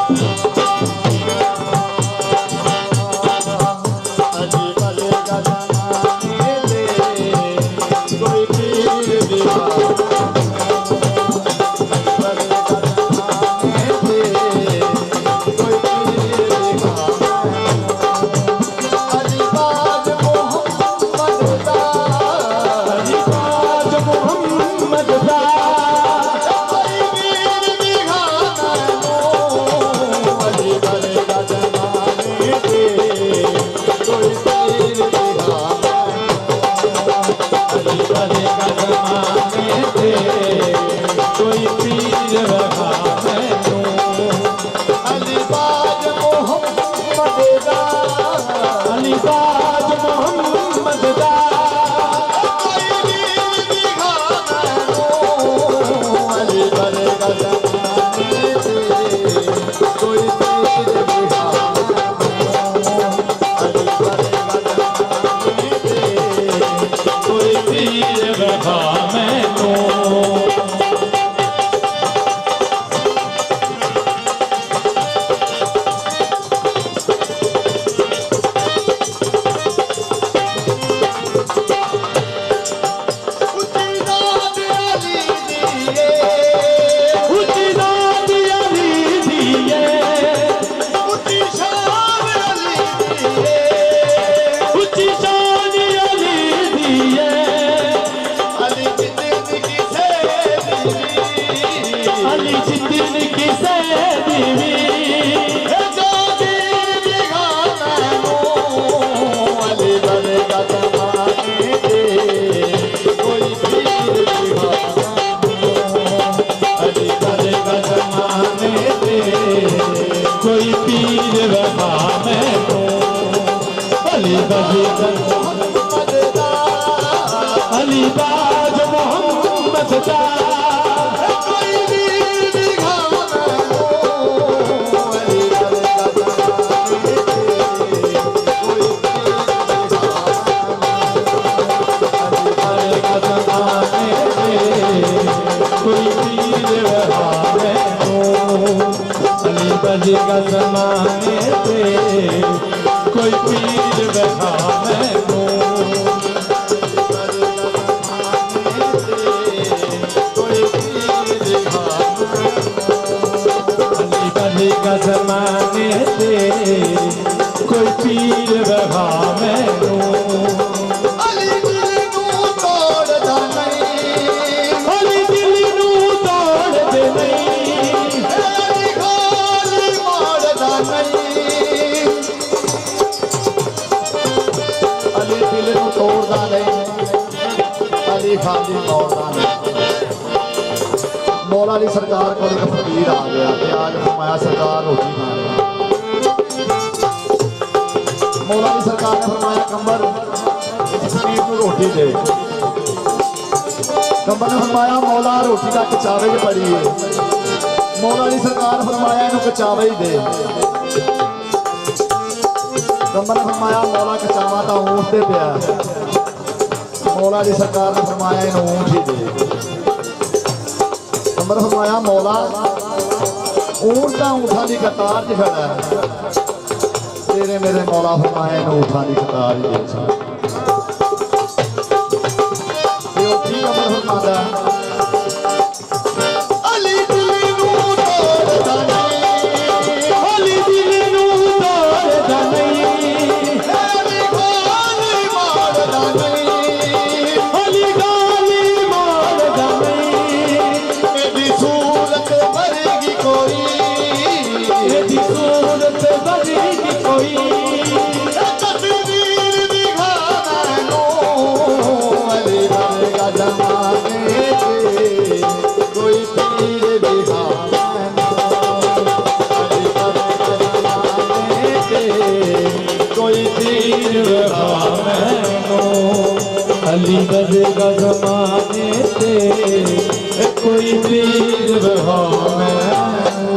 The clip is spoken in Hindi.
अलीबाज मोहम्मद दा कोई वीर दिखावे अलीबाज का ज़माने पे कोई पीर बहावे का ज़माने से कोई पीर बहा मैनू अली दिल नू तोड़दा नहीं अली दिल नू तोड़ दे नहीं अली खाली मारदा नहीं अली दिल नू तोड़दा नहीं अली खाली मारदा नहीं। मौला अली सरकार को एक फकीर आ गया कि आज फरमाया सरकार रोटी खा रहे। मौला अली सरकार ने फरमाया कमर इस फकीर को रोटी दे। कमर ने फरमाया मौला रोटी का कचावे में पड़ी है। मौला अली सरकार फरमाया इन्हों कचावे ही दे। कमर ने फरमाया मौला कचावा तो ऊँट दे पिया। मौला अली सरकार ने फरमाया इन्हों ऊँट ही दे। कमर फरमाया मौला ऊँट का ऊँठा की कतार च खड़ा है तेरे मेरे मौला फरमाया इन ऊँठा की कतार ही दे कमर फरमाता अली दिल नू तोड़दा नहीं अली दिल नू तोड़दा नहीं अली गाली मारदा नहीं अली गाली मारदा नहीं एदी सूरत भरेगी कोई एदी सूरत भरेगी कोई तस्वीर दिखा मैनू अली बरगा ज़माने से कोई पीर दिखा मैनू अली बरगा ज़माने से कोई पीर बहा मैनू अली बरगा ज़माने से कोई पीर बहा मैनू।